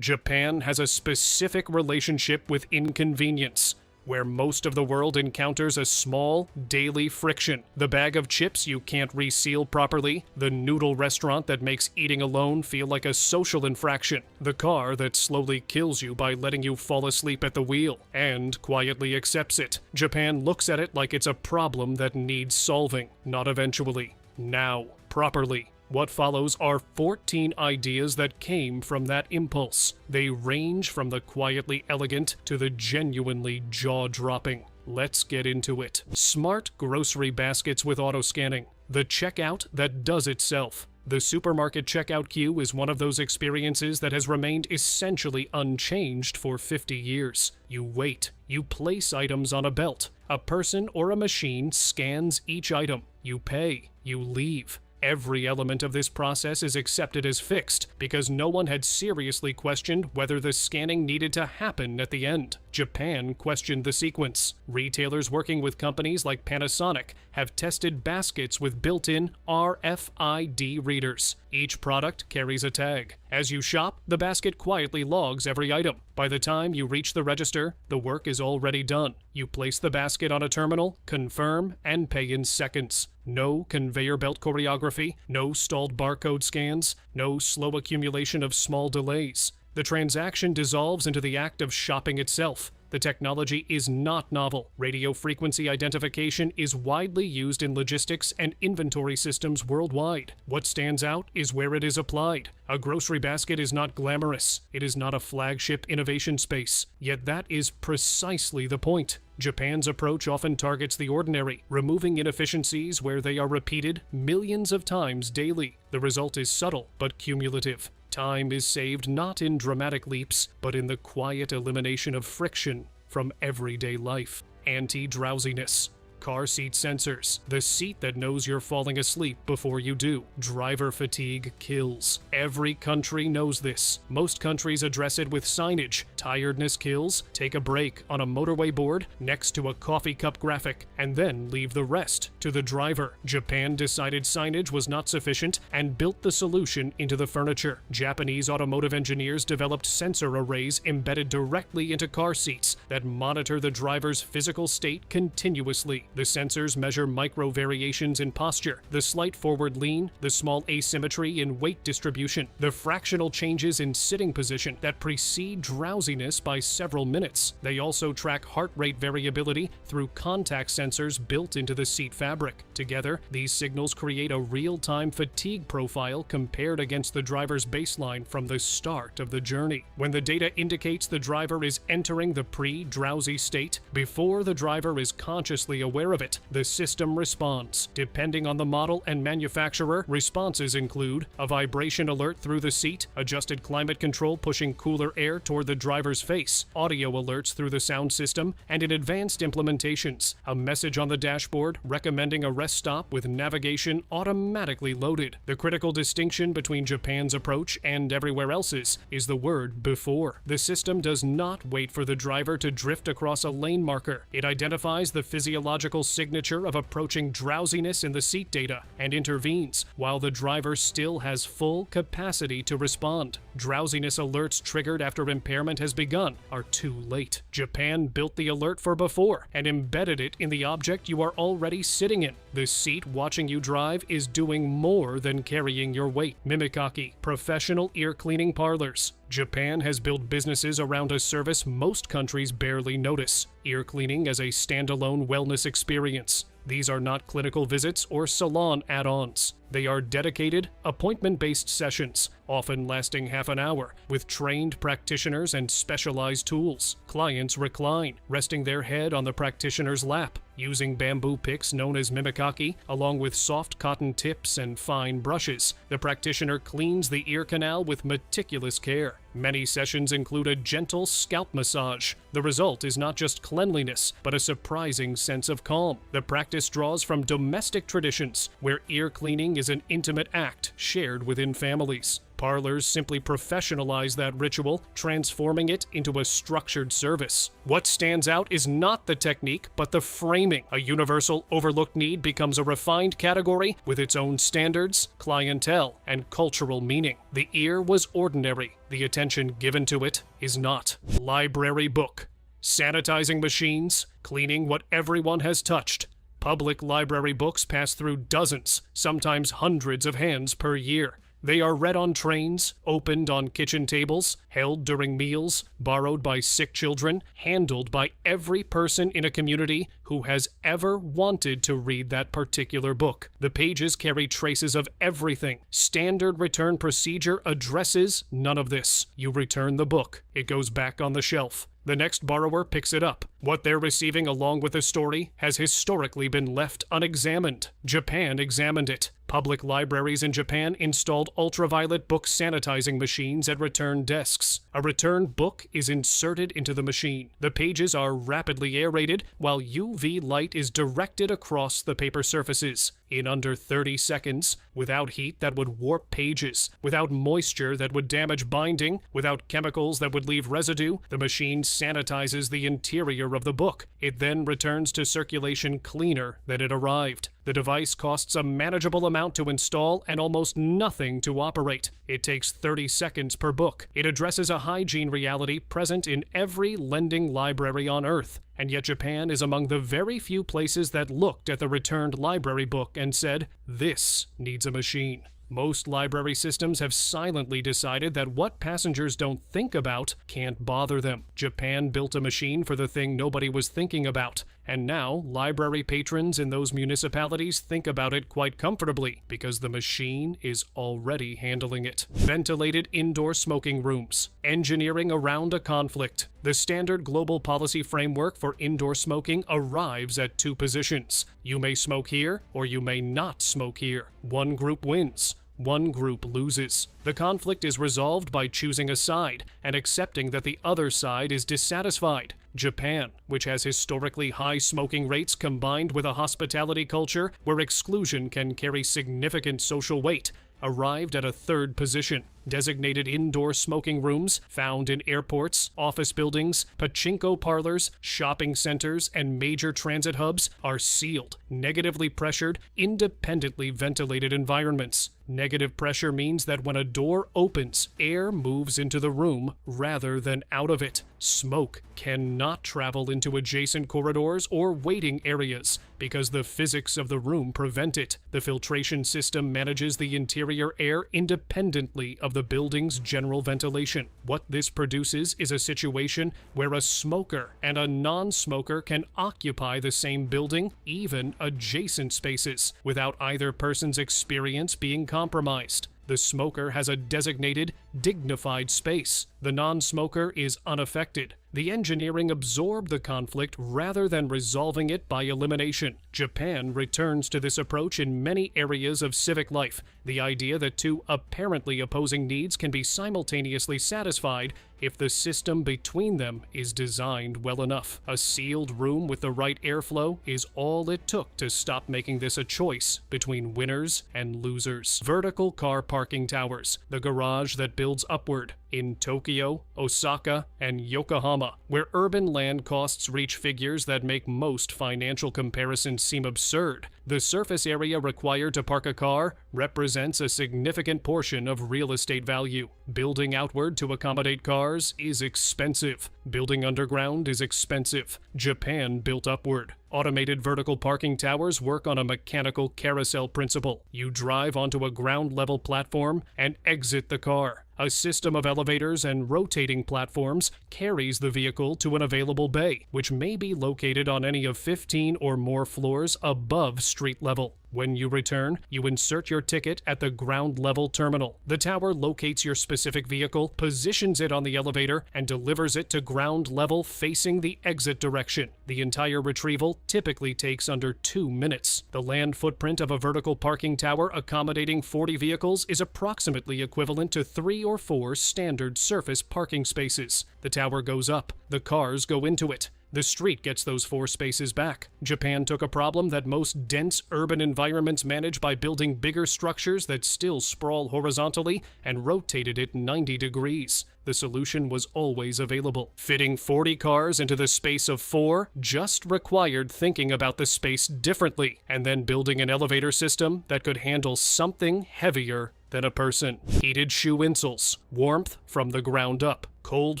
Japan has a specific relationship with inconvenience, where most of the world encounters a small, daily friction. The bag of chips you can't reseal properly, the noodle restaurant that makes eating alone feel like a social infraction, the car that slowly kills you by letting you fall asleep at the wheel, and quietly accepts it. Japan looks at it like it's a problem that needs solving, not eventually, now, properly. What follows are 14 ideas that came from that impulse. They range from the quietly elegant to the genuinely jaw-dropping. Let's get into it. Smart grocery baskets with auto-scanning. The checkout that does itself. The supermarket checkout queue is one of those experiences that has remained essentially unchanged for 50 years. You wait. You place items on a belt. A person or a machine scans each item. You pay. You leave. Every element of this process is accepted as fixed because no one had seriously questioned whether the scanning needed to happen at the end. Japan questioned the sequence. Retailers working with companies like Panasonic have tested baskets with built-in RFID readers. Each product carries a tag. As you shop, the basket quietly logs every item. By the time you reach the register, the work is already done. You place the basket on a terminal, confirm, and pay in seconds. No conveyor belt choreography, no stalled barcode scans, no slow accumulation of small delays. The transaction dissolves into the act of shopping itself. The technology is not novel. Radio frequency identification is widely used in logistics and inventory systems worldwide. What stands out is where it is applied. A grocery basket is not glamorous. It is not a flagship innovation space. Yet that is precisely the point. Japan's approach often targets the ordinary, removing inefficiencies where they are repeated millions of times daily. The result is subtle but cumulative. Time is saved not in dramatic leaps, but in the quiet elimination of friction from everyday life. Anti-drowsiness. Car seat sensors. The seat that knows you're falling asleep before you do. Driver fatigue kills. Every country knows this. Most countries address it with signage. Tiredness kills. Take a break on a motorway board next to a coffee cup graphic, and then leave the rest to the driver. Japan decided signage was not sufficient and built the solution into the furniture. Japanese automotive engineers developed sensor arrays embedded directly into car seats that monitor the driver's physical state continuously. The sensors measure micro variations in posture, the slight forward lean, the small asymmetry in weight distribution, the fractional changes in sitting position that precede drowsiness by several minutes. They also track heart rate variability through contact sensors built into the seat fabric. Together, these signals create a real-time fatigue profile compared against the driver's baseline from the start of the journey. When the data indicates the driver is entering the pre-drowsy state, before the driver is consciously aware of it, the system responds. Depending on the model and manufacturer, responses include a vibration alert through the seat, adjusted climate control pushing cooler air toward the driver's face, audio alerts through the sound system, and in advanced implementations, a message on the dashboard recommending a rest stop with navigation automatically loaded. The critical distinction between Japan's approach and everywhere else's is the word before. The system does not wait for the driver to drift across a lane marker. It identifies the physiological signature of approaching drowsiness in the seat data and intervenes while the driver still has full capacity to respond. Drowsiness alerts triggered after impairment has begun are too late. Japan built the alert for before and embedded it in the object you are already sitting in. The seat watching you drive is doing more than carrying your weight. Mimikaki, professional ear cleaning parlors. Japan has built businesses around a service most countries barely notice: ear cleaning as a standalone wellness experience. These are not clinical visits or salon add-ons. They are dedicated, appointment-based sessions, often lasting half an hour, with trained practitioners and specialized tools. Clients recline, resting their head on the practitioner's lap, using bamboo picks known as mimikaki, along with soft cotton tips and fine brushes. The practitioner cleans the ear canal with meticulous care. Many sessions include a gentle scalp massage. The result is not just cleanliness, but a surprising sense of calm. The practice draws from domestic traditions, where ear cleaning is an intimate act shared within families. Parlors simply professionalize that ritual, transforming it into a structured service. What stands out is not the technique, but the framing. A universal, overlooked need becomes a refined category with its own standards, clientele, and cultural meaning. The ear was ordinary. The attention given to it is not. Library book. Sanitizing machines, cleaning what everyone has touched. Public library books pass through dozens, sometimes hundreds of hands per year. They are read on trains, opened on kitchen tables, held during meals, borrowed by sick children, handled by every person in a community who has ever wanted to read that particular book. The pages carry traces of everything. Standard return procedure addresses none of this. You return the book. It goes back on the shelf. The next borrower picks it up. What they're receiving along with the story has historically been left unexamined. Japan examined it. Public libraries in Japan installed ultraviolet book sanitizing machines at return desks. A returned book is inserted into the machine. The pages are rapidly aerated while UV light is directed across the paper surfaces. In under 30 seconds, without heat that would warp pages, without moisture that would damage binding, without chemicals that would leave residue, the machine sanitizes the interior of the book. It then returns to circulation cleaner than it arrived. The device costs a manageable amount to install and almost nothing to operate. It takes 30 seconds per book. It addresses a hygiene reality present in every lending library on Earth. And yet Japan is among the very few places that looked at the returned library book and said, "This needs a machine." Most library systems have silently decided that what passengers don't think about can't bother them. Japan built a machine for the thing nobody was thinking about, and now library patrons in those municipalities think about it quite comfortably because the machine is already handling it. Ventilated indoor smoking rooms. Engineering around a conflict. The standard global policy framework for indoor smoking arrives at two positions. You may smoke here, or you may not smoke here. One group wins. One group loses. The conflict is resolved by choosing a side and accepting that the other side is dissatisfied. Japan, which has historically high smoking rates combined with a hospitality culture where exclusion can carry significant social weight, arrived at a third position. Designated indoor smoking rooms found in airports, office buildings, pachinko parlors, shopping centers, and major transit hubs are sealed, negatively pressured, independently ventilated environments. Negative pressure means that when a door opens, air moves into the room rather than out of it. Smoke cannot travel into adjacent corridors or waiting areas because the physics of the room prevent it. The filtration system manages the interior air independently of the building's general ventilation. What this produces is a situation where a smoker and a non-smoker can occupy the same building, even adjacent spaces, without either person's experience being compromised. The smoker has a designated, dignified space. The non-smoker is unaffected. The engineering absorbed the conflict rather than resolving it by elimination. Japan returns to this approach in many areas of civic life. The idea that two apparently opposing needs can be simultaneously satisfied if the system between them is designed well enough. A sealed room with the right airflow is all it took to stop making this a choice between winners and losers. Vertical car parking towers, the garage that builds upward. In Tokyo, Osaka, and Yokohama, where urban land costs reach figures that make most financial comparisons seem absurd, the surface area required to park a car represents a significant portion of real estate value. Building outward to accommodate cars is expensive. Building underground is expensive. Japan built upward. Automated vertical parking towers work on a mechanical carousel principle. You drive onto a ground-level platform and exit the car. A system of elevators and rotating platforms carries the vehicle to an available bay, which may be located on any of 15 or more floors above street level. When you return, you insert your ticket at the ground-level terminal. The tower locates your specific vehicle, positions it on the elevator, and delivers it to ground level facing the exit direction. The entire retrieval typically takes under 2 minutes. The land footprint of a vertical parking tower accommodating 40 vehicles is approximately equivalent to 3 or 4 standard surface parking spaces. The tower goes up. The cars go into it. The street gets those 4 spaces back. Japan took a problem that most dense urban environments manage by building bigger structures that still sprawl horizontally and rotated it 90 degrees. The solution was always available. Fitting 40 cars into the space of 4 just required thinking about the space differently, and then building an elevator system that could handle something heavier than a person. Heated shoe insoles, warmth from the ground up. Cold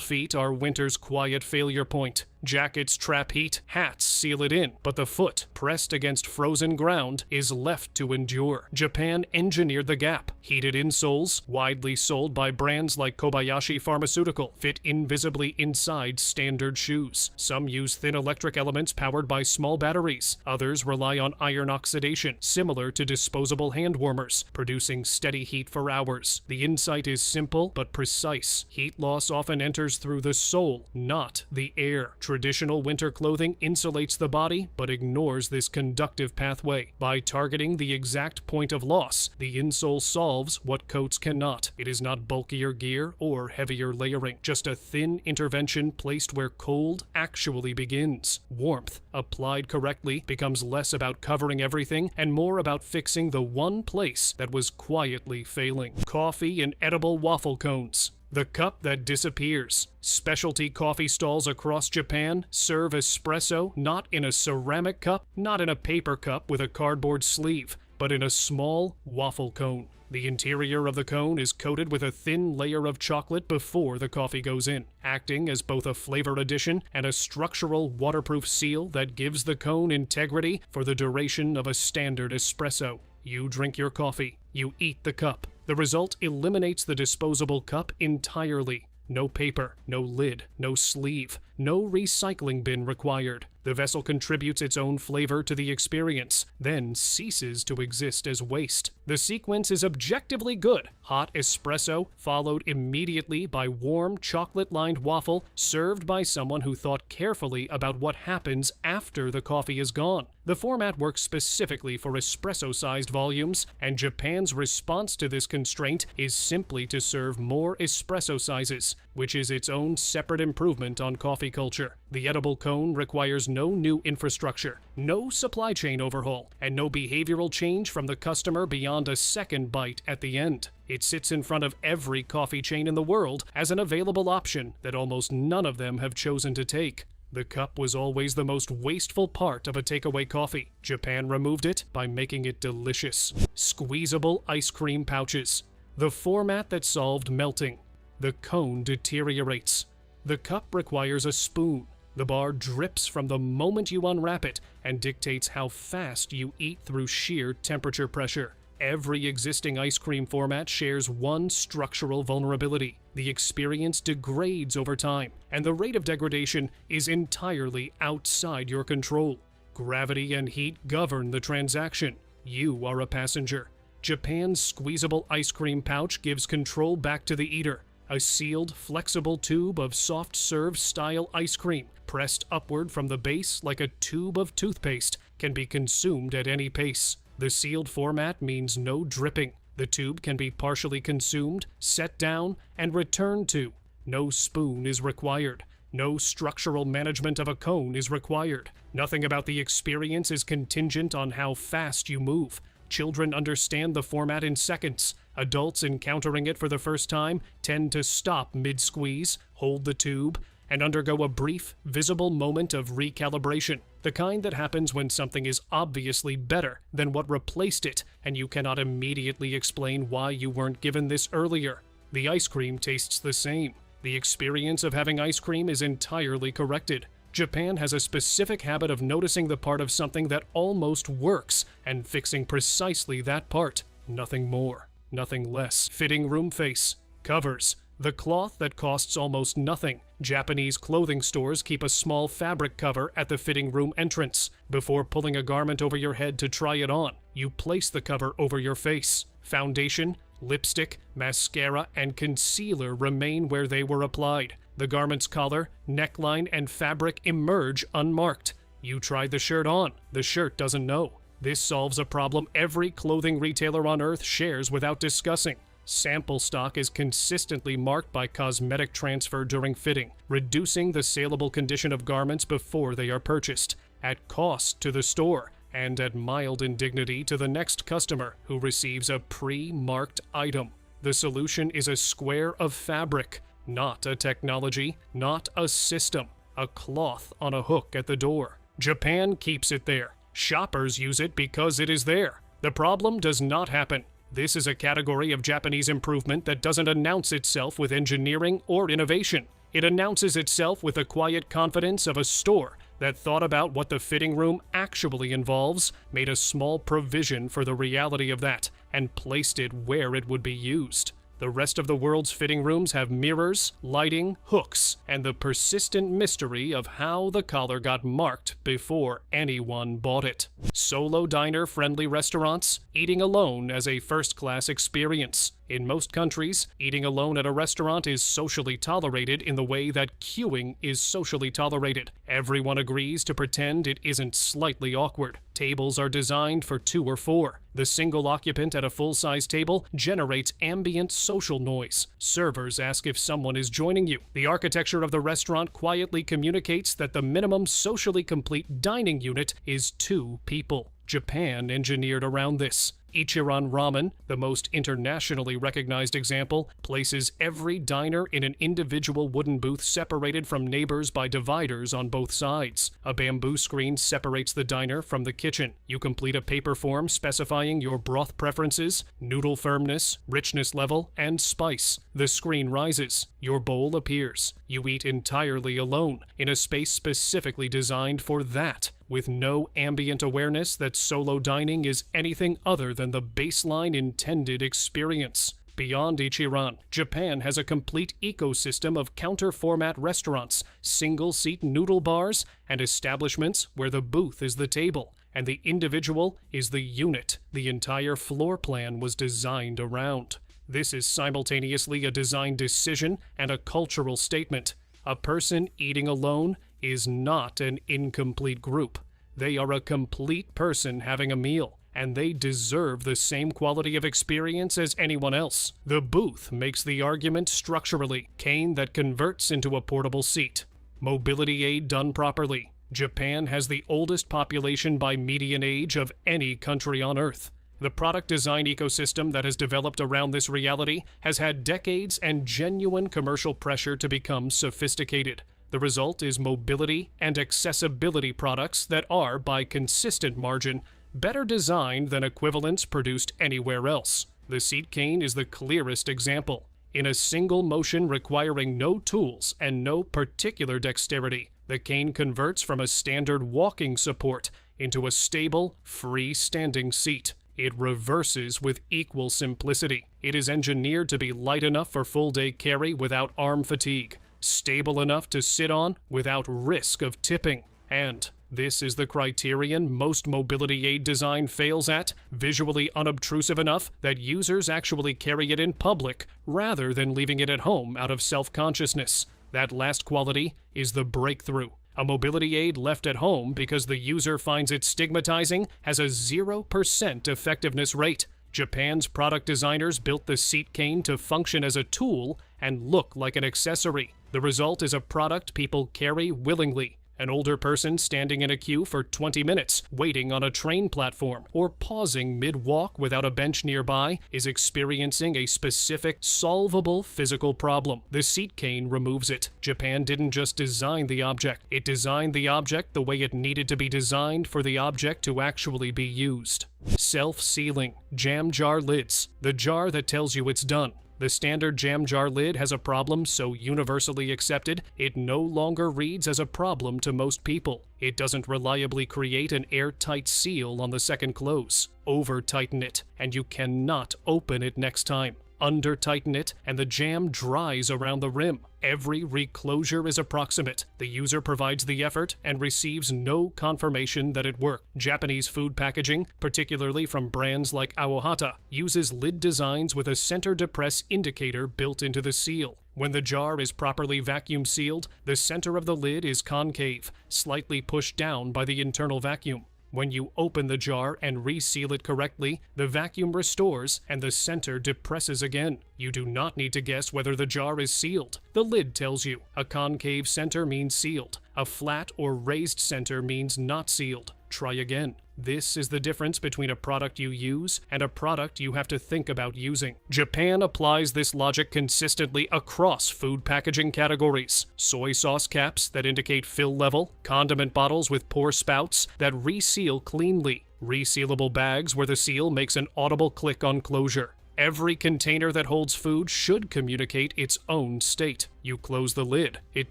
feet are winter's quiet failure point. Jackets trap heat, hats seal it in, but the foot, pressed against frozen ground, is left to endure. Japan engineered the gap. Heated insoles, widely sold by brands like Kobayashi Pharmaceutical, fit invisibly inside standard shoes. Some use thin electric elements powered by small batteries. Others rely on iron oxidation, similar to disposable hand warmers, producing steady heat for hours. The insight is simple but precise. Heat loss often enters through the sole, not the air. Traditional winter clothing insulates the body but ignores this conductive pathway. By targeting the exact point of loss, the insole solves what coats cannot. It is not bulkier gear or heavier layering, just a thin intervention placed where cold actually begins. Warmth, applied correctly, becomes less about covering everything and more about fixing the one place that was quietly failing. Coffee and edible waffle cones. The cup that disappears. Specialty coffee stalls across Japan serve espresso not in a ceramic cup, not in a paper cup with a cardboard sleeve, but in a small waffle cone. The interior of the cone is coated with a thin layer of chocolate before the coffee goes in, acting as both a flavor addition and a structural waterproof seal that gives the cone integrity for the duration of a standard espresso. You drink your coffee. You eat the cup. The result eliminates the disposable cup entirely. No paper, no lid, no sleeve, no recycling bin required. The vessel contributes its own flavor to the experience, then ceases to exist as waste. The sequence is objectively good. Hot espresso, followed immediately by warm chocolate-lined waffle, served by someone who thought carefully about what happens after the coffee is gone. The format works specifically for espresso-sized volumes, and Japan's response to this constraint is simply to serve more espresso sizes, which is its own separate improvement on coffee culture. The edible cone requires no new infrastructure, no supply chain overhaul, and no behavioral change from the customer beyond a second bite at the end. It sits in front of every coffee chain in the world as an available option that almost none of them have chosen to take. The cup was always the most wasteful part of a takeaway coffee. Japan removed it by making it delicious. Squeezable ice cream pouches. The format that solved melting. The cone deteriorates. The cup requires a spoon. The bar drips from the moment you unwrap it and dictates how fast you eat through sheer temperature pressure. Every existing ice cream format shares one structural vulnerability. The experience degrades over time, and the rate of degradation is entirely outside your control. Gravity and heat govern the transaction. You are a passenger. Japan's squeezable ice cream pouch gives control back to the eater. A sealed, flexible tube of soft-serve style ice cream, pressed upward from the base like a tube of toothpaste, can be consumed at any pace. The sealed format means no dripping. The tube can be partially consumed, set down, and returned to. No spoon is required. No structural management of a cone is required. Nothing about the experience is contingent on how fast you move. Children understand the format in seconds. Adults encountering it for the first time tend to stop mid-squeeze, hold the tube, and undergo a brief, visible moment of recalibration. The kind that happens when something is obviously better than what replaced it, and you cannot immediately explain why you weren't given this earlier. The ice cream tastes the same. The experience of having ice cream is entirely corrected. Japan has a specific habit of noticing the part of something that almost works and fixing precisely that part. Nothing more, nothing less. Fitting room face. Covers. The cloth that costs almost nothing. Japanese clothing stores keep a small fabric cover at the fitting room entrance. Before pulling a garment over your head to try it on, you place the cover over your face. Foundation, lipstick, mascara, and concealer remain where they were applied. The garment's collar, neckline, and fabric emerge unmarked. You tried the shirt on. The shirt doesn't know. This solves a problem every clothing retailer on Earth shares without discussing. Sample stock is consistently marked by cosmetic transfer during fitting, reducing the saleable condition of garments before they are purchased, at cost to the store, and at mild indignity to the next customer who receives a pre-marked item. The solution is a square of fabric, not a technology, not a system, a cloth on a hook at the door. Japan keeps it there. Shoppers use it because it is there. The problem does not happen. This is a category of Japanese improvement that doesn't announce itself with engineering or innovation. It announces itself with the quiet confidence of a store that thought about what the fitting room actually involves, made a small provision for the reality of that, and placed it where it would be used. The rest of the world's fitting rooms have mirrors, lighting, hooks, and the persistent mystery of how the collar got marked before anyone bought it. Solo diner-friendly restaurants, eating alone as a first-class experience. In most countries, eating alone at a restaurant is socially tolerated in the way that queuing is socially tolerated. Everyone agrees to pretend it isn't slightly awkward. Tables are designed for 2 or 4. The single occupant at a full-size table generates ambient social noise. Servers ask if someone is joining you. The architecture of the restaurant quietly communicates that the minimum socially complete dining unit is 2 people. Japan engineered around this. Ichiran Ramen, the most internationally recognized example, places every diner in an individual wooden booth separated from neighbors by dividers on both sides. A bamboo screen separates the diner from the kitchen. You complete a paper form specifying your broth preferences, noodle firmness, richness level, and spice. The screen rises. Your bowl appears. You eat entirely alone, in a space specifically designed for that, with no ambient awareness that solo dining is anything other than the baseline intended experience. Beyond Ichiran, Japan has a complete ecosystem of counter-format restaurants, single-seat noodle bars, and establishments where the booth is the table, and the individual is the unit the entire floor plan was designed around. This is simultaneously a design decision and a cultural statement. A person eating alone is not an incomplete group. They are a complete person having a meal, and they deserve the same quality of experience as anyone else. The booth makes the argument structurally, cane that converts into a portable seat. Mobility aid done properly. Japan has the oldest population by median age of any country on Earth. The product design ecosystem that has developed around this reality has had decades and genuine commercial pressure to become sophisticated. The result is mobility and accessibility products that are, by consistent margin, better designed than equivalents produced anywhere else. The seat cane is the clearest example. In a single motion requiring no tools and no particular dexterity, the cane converts from a standard walking support into a stable, freestanding seat. It reverses with equal simplicity. It is engineered to be light enough for full-day carry without arm fatigue, stable enough to sit on without risk of tipping, and this is the criterion most mobility aid design fails at, visually unobtrusive enough that users actually carry it in public rather than leaving it at home out of self-consciousness. That last quality is the breakthrough. A mobility aid left at home because the user finds it stigmatizing has a 0% effectiveness rate. Japan's product designers built the seat cane to function as a tool and look like an accessory. The result is a product people carry willingly. An older person standing in a queue for 20 minutes, waiting on a train platform, or pausing mid-walk without a bench nearby, is experiencing a specific, solvable physical problem. The seat cane removes it. Japan didn't just design the object. It designed the object the way it needed to be designed for the object to actually be used. Self-sealing. Jam jar lids. The jar that tells you it's done. The standard jam jar lid has a problem so universally accepted, it no longer reads as a problem to most people. It doesn't reliably create an airtight seal on the second close. Over-tighten it, and you cannot open it next time. Under-tighten it, and the jam dries around the rim. Every reclosure is approximate. The user provides the effort and receives no confirmation that it worked. Japanese food packaging, particularly from brands like Aohata, uses lid designs with a center depress indicator built into the seal. When the jar is properly vacuum sealed, the center of the lid is concave, slightly pushed down by the internal vacuum. When you open the jar and reseal it correctly, the vacuum restores and the center depresses again. You do not need to guess whether the jar is sealed. The lid tells you. A concave center means sealed. A flat or raised center means not sealed. Try again. This is the difference between a product you use and a product you have to think about using. Japan applies this logic consistently across food packaging categories. Soy sauce caps that indicate fill level, condiment bottles with pour spouts that reseal cleanly, resealable bags where the seal makes an audible click on closure. Every container that holds food should communicate its own state. You close the lid. It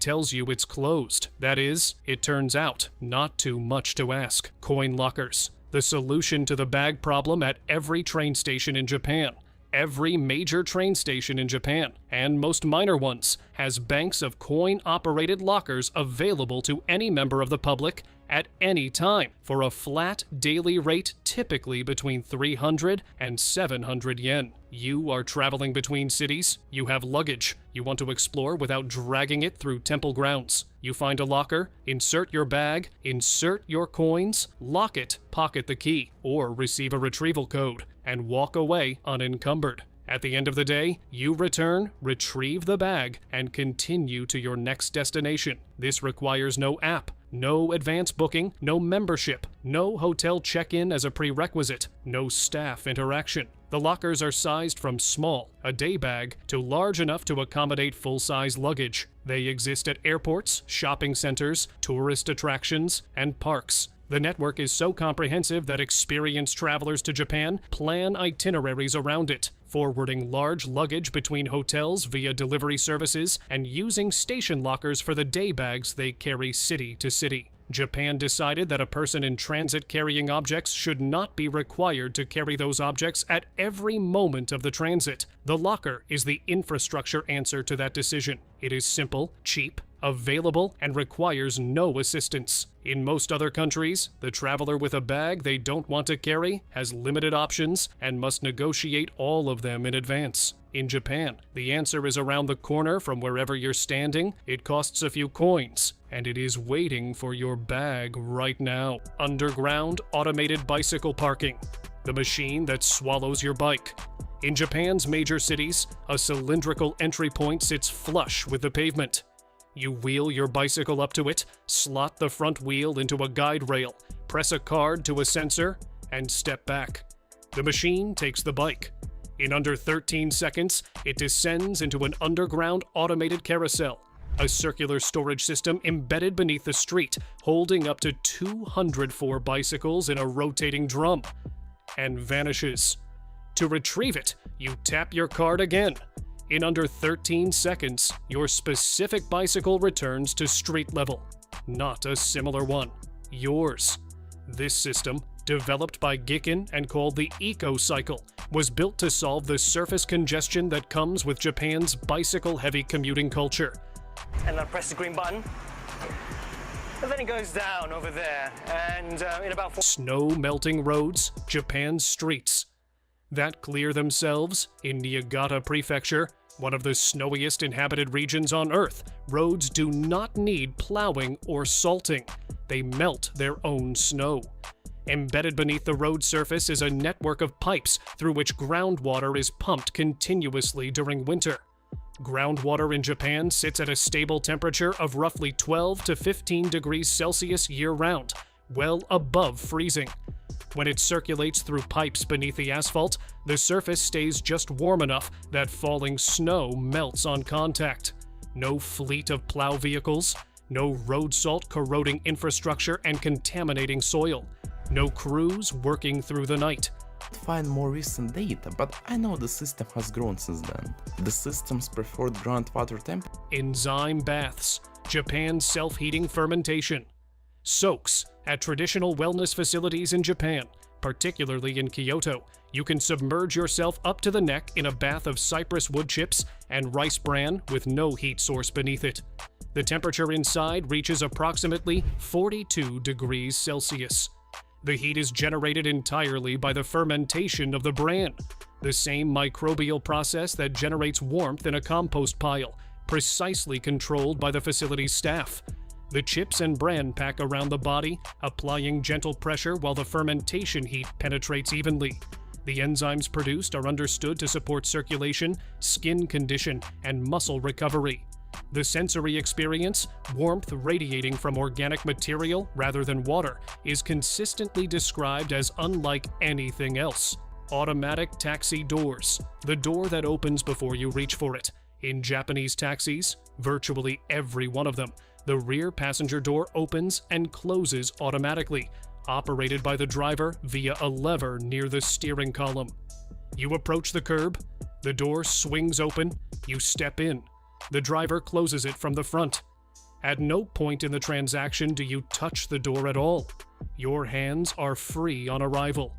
tells you it's closed. That is, it turns out, not too much to ask. Coin lockers. The solution to the bag problem at every train station in Japan. Every major train station in Japan, and most minor ones, has banks of coin-operated lockers available to any member of the public at any time for a flat daily rate typically between 300 and 700 yen. You are traveling between cities, you have luggage, you want to explore without dragging it through temple grounds. You find a locker, insert your bag, insert your coins, lock it, pocket the key, or receive a retrieval code, and walk away unencumbered. At the end of the day, you return, retrieve the bag, and continue to your next destination. This requires no app, no advance booking, no membership, no hotel check-in as a prerequisite, no staff interaction. The lockers are sized from small, a day bag, to large enough to accommodate full-size luggage. They exist at airports, shopping centers, tourist attractions, and parks. The network is so comprehensive that experienced travelers to Japan plan itineraries around it, forwarding large luggage between hotels via delivery services and using station lockers for the day bags they carry city to city. Japan decided that a person in transit carrying objects should not be required to carry those objects at every moment of the transit. The locker is the infrastructure answer to that decision. It is simple, cheap, available, and requires no assistance. In most other countries, the traveler with a bag they don't want to carry has limited options and must negotiate all of them in advance. In Japan, the answer is around the corner from wherever you're standing. It costs a few coins, and it is waiting for your bag right now. Underground automated bicycle parking. The machine that swallows your bike. In Japan's major cities, a cylindrical entry point sits flush with the pavement. You wheel your bicycle up to it, slot the front wheel into a guide rail, press a card to a sensor, and step back. The machine takes the bike. In under 13 seconds, it descends into an underground automated carousel, a circular storage system embedded beneath the street, holding up to 204 bicycles in a rotating drum, and vanishes. To retrieve it, you tap your card again. In under 13 seconds, your specific bicycle returns to street level, not a similar one. Yours. This system, developed by Gachapon and called the Eco-Cycle, was built to solve the surface congestion that comes with Japan's bicycle-heavy commuting culture. And then press the green button, and then it goes down over there, and in about 4... Snow-melting roads, Japan's streets. That clear themselves, in Niigata Prefecture, one of the snowiest inhabited regions on Earth, roads do not need plowing or salting. They melt their own snow. Embedded beneath the road surface is a network of pipes through which groundwater is pumped continuously during winter. Groundwater in Japan sits at a stable temperature of roughly 12 to 15 degrees Celsius year-round, well above freezing. When it circulates through pipes beneath the asphalt, the surface stays just warm enough that falling snow melts on contact. No fleet of plow vehicles, no road salt corroding infrastructure and contaminating soil, no crews working through the night. Find more recent data, but I know the system has grown since then. The system's preferred groundwater temp. Enzyme baths, Japan's self-heating fermentation. Soaks at traditional wellness facilities in Japan, particularly in Kyoto. You can submerge yourself up to the neck in a bath of cypress wood chips and rice bran with no heat source beneath it. The temperature inside reaches approximately 42 degrees Celsius. The heat is generated entirely by the fermentation of the bran, the same microbial process that generates warmth in a compost pile, precisely controlled by the facility's staff. The chips and bran pack around the body, applying gentle pressure while the fermentation heat penetrates evenly. The enzymes produced are understood to support circulation, skin condition, and muscle recovery. The sensory experience, warmth radiating from organic material rather than water, is consistently described as unlike anything else. Automatic taxi doors, the door that opens before you reach for it. In Japanese taxis, virtually every one of them, the rear passenger door opens and closes automatically, operated by the driver via a lever near the steering column. You approach the curb, the door swings open, you step in. The driver closes it from the front. At no point in the transaction do you touch the door at all. Your hands are free on arrival.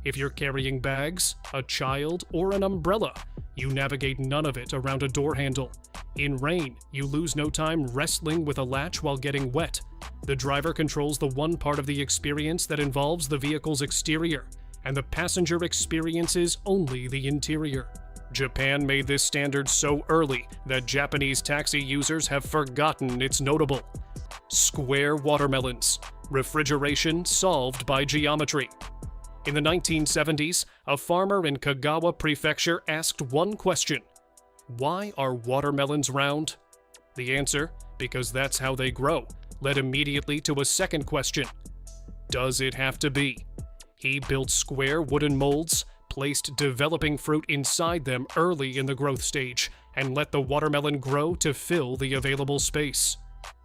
If you're carrying bags, a child, or an umbrella, you navigate none of it around a door handle. In rain, you lose no time wrestling with a latch while getting wet. The driver controls the one part of the experience that involves the vehicle's exterior, and the passenger experiences only the interior. Japan made this standard so early that Japanese taxi users have forgotten its notable. Square watermelons. Refrigeration solved by geometry. In the 1970s, a farmer in Kagawa Prefecture asked one question: why are watermelons round? The answer, because that's how they grow, led immediately to a second question: does it have to be? He built square wooden molds, placed developing fruit inside them early in the growth stage, and let the watermelon grow to fill the available space.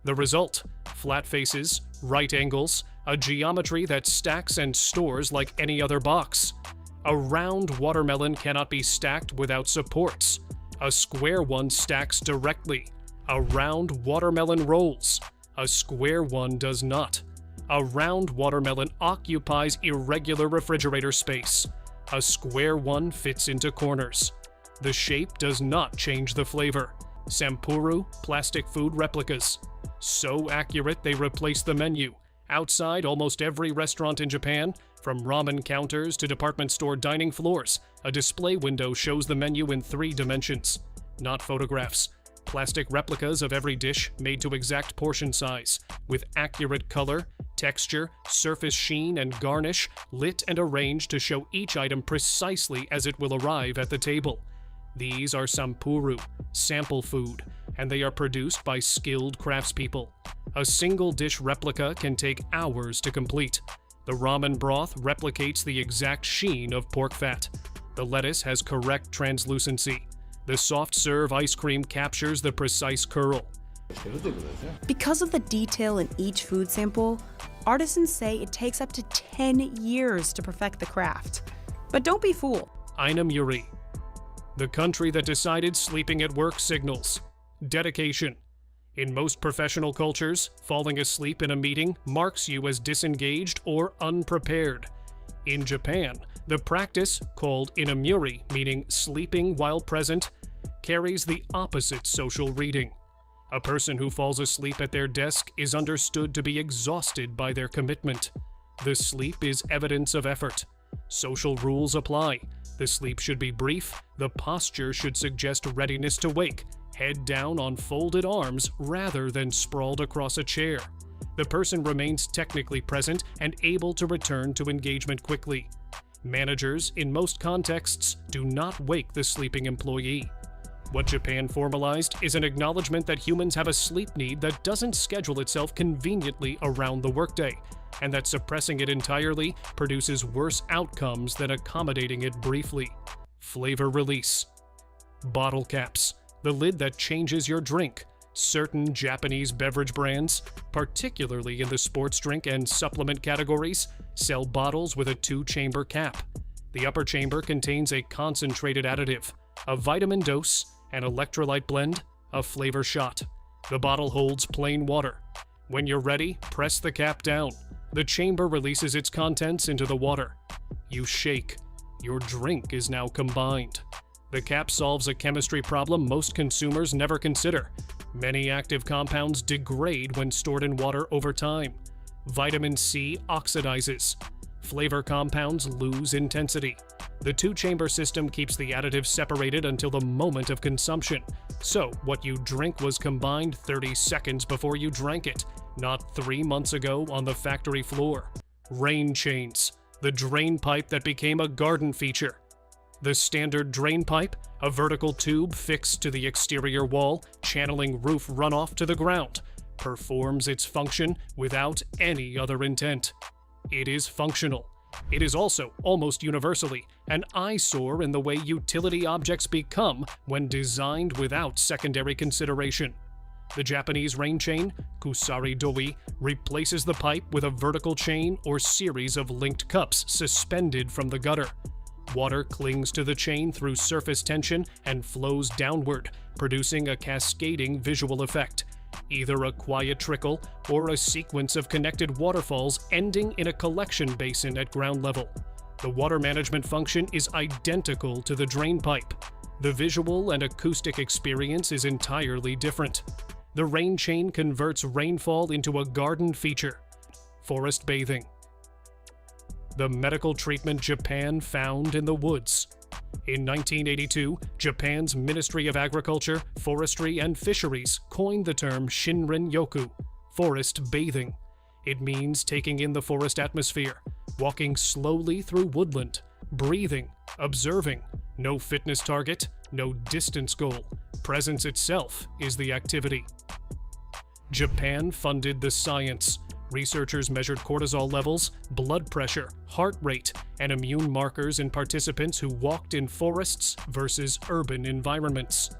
The result: flat faces, right angles, a geometry that stacks and stores like any other box. A round watermelon cannot be stacked without supports. A square one stacks directly. A round watermelon rolls. A square one does not. A round watermelon occupies irregular refrigerator space. A square one fits into corners. The shape does not change the flavor. Sampuru plastic food replicas. So accurate they replace the menu. Outside almost every restaurant in Japan, from ramen counters to department store dining floors, a display window shows the menu in 3 dimensions. Not photographs. Plastic replicas of every dish made to exact portion size, with accurate color, texture, surface sheen, and garnish, lit and arranged to show each item precisely as it will arrive at the table. These are sampuru, sample food, and they are produced by skilled craftspeople. A single dish replica can take hours to complete. The ramen broth replicates the exact sheen of pork fat. The lettuce has correct translucency. The soft serve ice cream captures the precise curl. Because of the detail in each food sample, artisans say it takes up to 10 years to perfect the craft. But don't be fooled. Ainamuri. The country that decided sleeping at work signals. Dedication. In most professional cultures, falling asleep in a meeting marks you as disengaged or unprepared. In Japan, the practice, called inamuri, meaning sleeping while present, carries the opposite social reading. A person who falls asleep at their desk is understood to be exhausted by their commitment. The sleep is evidence of effort. Social rules apply. The sleep should be brief, the posture should suggest readiness to wake, head down on folded arms rather than sprawled across a chair. The person remains technically present and able to return to engagement quickly. Managers, in most contexts, do not wake the sleeping employee. What Japan formalized is an acknowledgement that humans have a sleep need that doesn't schedule itself conveniently around the workday, and that suppressing it entirely produces worse outcomes than accommodating it briefly. Flavor release. Bottle caps, the lid that changes your drink. Certain Japanese beverage brands, particularly in the sports drink and supplement categories, sell bottles with a 2-chamber cap. The upper chamber contains a concentrated additive, a vitamin dose, an electrolyte blend, a flavor shot. The bottle holds plain water. When you're ready, press the cap down. The chamber releases its contents into the water. You shake. Your drink is now combined. The cap solves a chemistry problem most consumers never consider. Many active compounds degrade when stored in water over time. Vitamin C oxidizes. Flavor compounds lose intensity. The two-chamber system keeps the additives separated until the moment of consumption. So, what you drink was combined 30 seconds before you drank it, not 3 months ago on the factory floor. Rain chains, the drain pipe that became a garden feature. The standard drain pipe, a vertical tube fixed to the exterior wall, channeling roof runoff to the ground, performs its function without any other intent. It is functional. It is also, almost universally, an eyesore in the way utility objects become when designed without secondary consideration. The Japanese rain chain, kusari doi, replaces the pipe with a vertical chain or series of linked cups suspended from the gutter. Water clings to the chain through surface tension and flows downward, producing a cascading visual effect, either a quiet trickle or a sequence of connected waterfalls ending in a collection basin at ground level. The water management function is identical to the drain pipe. The visual and acoustic experience is entirely different. The rain chain converts rainfall into a garden feature. Forest bathing. The medical treatment Japan found in the woods. In 1982, Japan's Ministry of Agriculture, Forestry, and Fisheries coined the term Shinrin-yoku, forest bathing. It means taking in the forest atmosphere, walking slowly through woodland, breathing, observing. No fitness target, no distance goal. Presence itself is the activity. Japan funded the science. Researchers measured cortisol levels, blood pressure, heart rate, and immune markers in participants who walked in forests versus urban environments.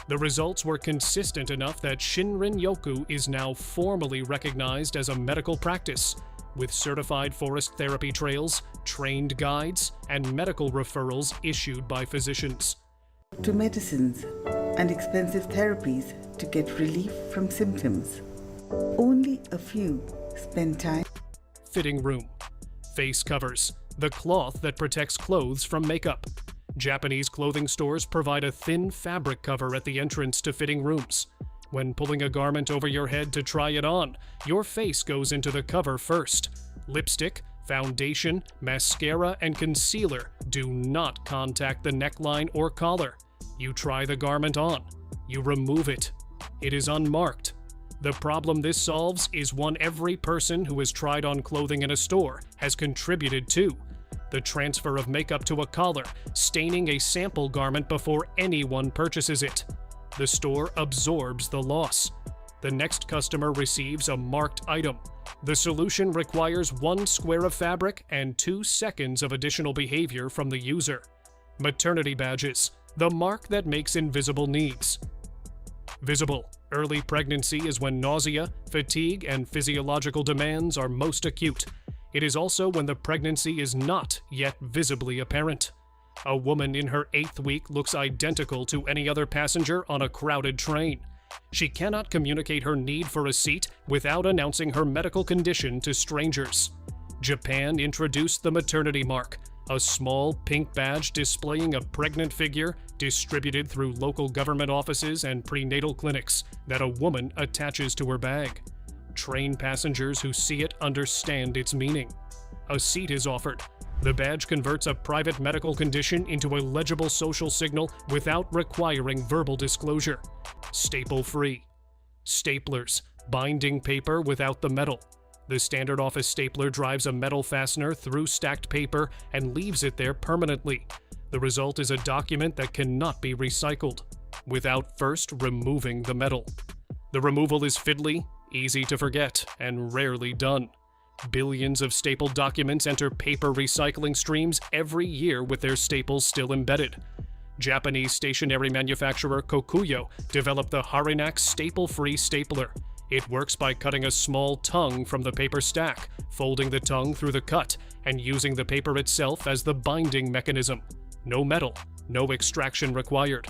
The results were consistent enough that Shinrin-yoku is now formally recognized as a medical practice, with certified forest therapy trails, trained guides, and medical referrals issued by physicians. To medicines and expensive therapies to get relief from symptoms. Only a few spend time. Fitting room. Face covers, the cloth that protects clothes from makeup. Japanese clothing stores provide a thin fabric cover at the entrance to fitting rooms. When pulling a garment over your head to try it on, your face goes into the cover first. Lipstick, foundation, mascara, and concealer do not contact the neckline or collar. You try the garment on. You remove it. It is unmarked. The problem this solves is one every person who has tried on clothing in a store has contributed to: the transfer of makeup to a collar, staining a sample garment before anyone purchases it. The store absorbs the loss. The next customer receives a marked item. The solution requires 1 square of fabric and 2 seconds of additional behavior from the user. Maternity badges, the mark that makes invisible needs. Visible. Early pregnancy is when nausea, fatigue, and physiological demands are most acute. It is also when the pregnancy is not yet visibly apparent. A woman in her 8th week looks identical to any other passenger on a crowded train. She cannot communicate her need for a seat without announcing her medical condition to strangers. Japan introduced the maternity mark, a small pink badge displaying a pregnant figure distributed through local government offices and prenatal clinics that a woman attaches to her bag. Train passengers who see it understand its meaning. A seat is offered. The badge converts a private medical condition into a legible social signal without requiring verbal disclosure. Staple-free. Staplers, binding paper without the metal. The standard office stapler drives a metal fastener through stacked paper and leaves it there permanently. The result is a document that cannot be recycled, without first removing the metal. The removal is fiddly, easy to forget, and rarely done. Billions of stapled documents enter paper recycling streams every year with their staples still embedded. Japanese stationery manufacturer Kokuyo developed the Harinax staple-free stapler. It works by cutting a small tongue from the paper stack, folding the tongue through the cut, and using the paper itself as the binding mechanism. No metal, no extraction required.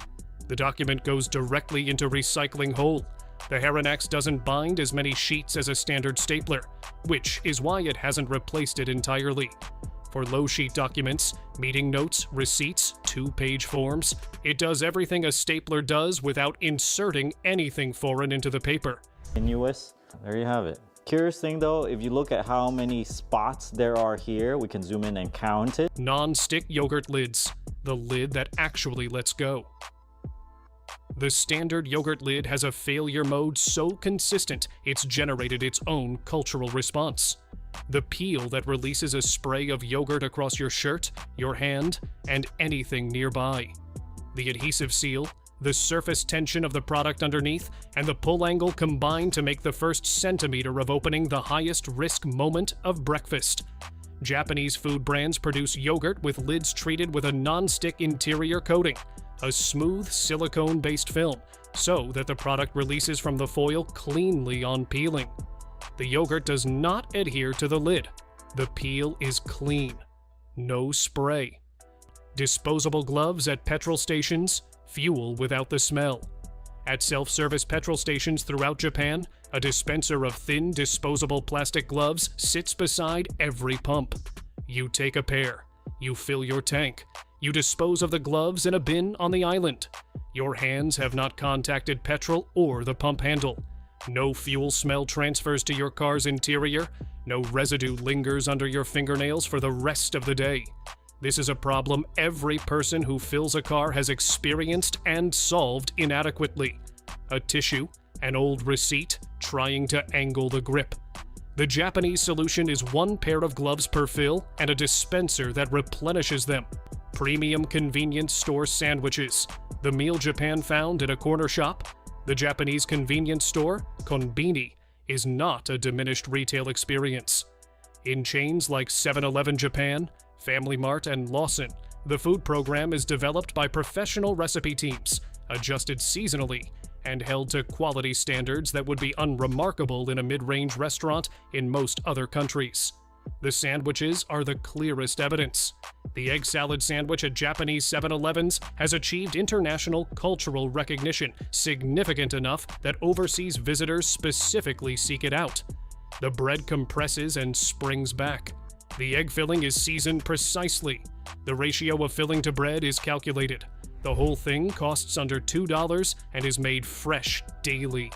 The document goes directly into recycling hole. The Harinax doesn't bind as many sheets as a standard stapler, which is why it hasn't replaced it entirely. For low-sheet documents, meeting notes, receipts, 2-page forms, it does everything a stapler does without inserting anything foreign into the paper. In US, there you have it. Curious thing though, if you look at how many spots there are here, we can zoom in and count it. Non-stick yogurt lids, the lid that actually lets go. The standard yogurt lid has a failure mode so consistent it's generated its own cultural response. The peel that releases a spray of yogurt across your shirt, your hand, and anything nearby. The adhesive seal, the surface tension of the product underneath, and the pull angle combine to make the first centimeter of opening the highest risk moment of breakfast. Japanese food brands produce yogurt with lids treated with a non-stick interior coating, a smooth silicone-based film, so that the product releases from the foil cleanly on peeling. The yogurt does not adhere to the lid. The peel is clean. No spray. Disposable gloves at petrol stations, fuel without the smell. At self-service petrol stations throughout Japan, a dispenser of thin, disposable plastic gloves sits beside every pump. You take a pair. You fill your tank. You dispose of the gloves in a bin on the island. Your hands have not contacted petrol or the pump handle. No fuel smell transfers to your car's interior. No residue lingers under your fingernails for the rest of the day. This is a problem every person who fills a car has experienced and solved inadequately. A tissue, an old receipt, trying to angle the grip. The Japanese solution is one pair of gloves per fill and a dispenser that replenishes them. Premium convenience store sandwiches. The meal Japan found in a corner shop. The Japanese convenience store, konbini, is not a diminished retail experience. In chains like 7-Eleven Japan, Family Mart, and Lawson, the food program is developed by professional recipe teams, adjusted seasonally, and held to quality standards that would be unremarkable in a mid-range restaurant in most other countries. The sandwiches are the clearest evidence. The egg salad sandwich at Japanese 7-Elevens has achieved international cultural recognition, significant enough that overseas visitors specifically seek it out. The bread compresses and springs back. The egg filling is seasoned precisely. The ratio of filling to bread is calculated. The whole thing costs under $2 and is made fresh daily.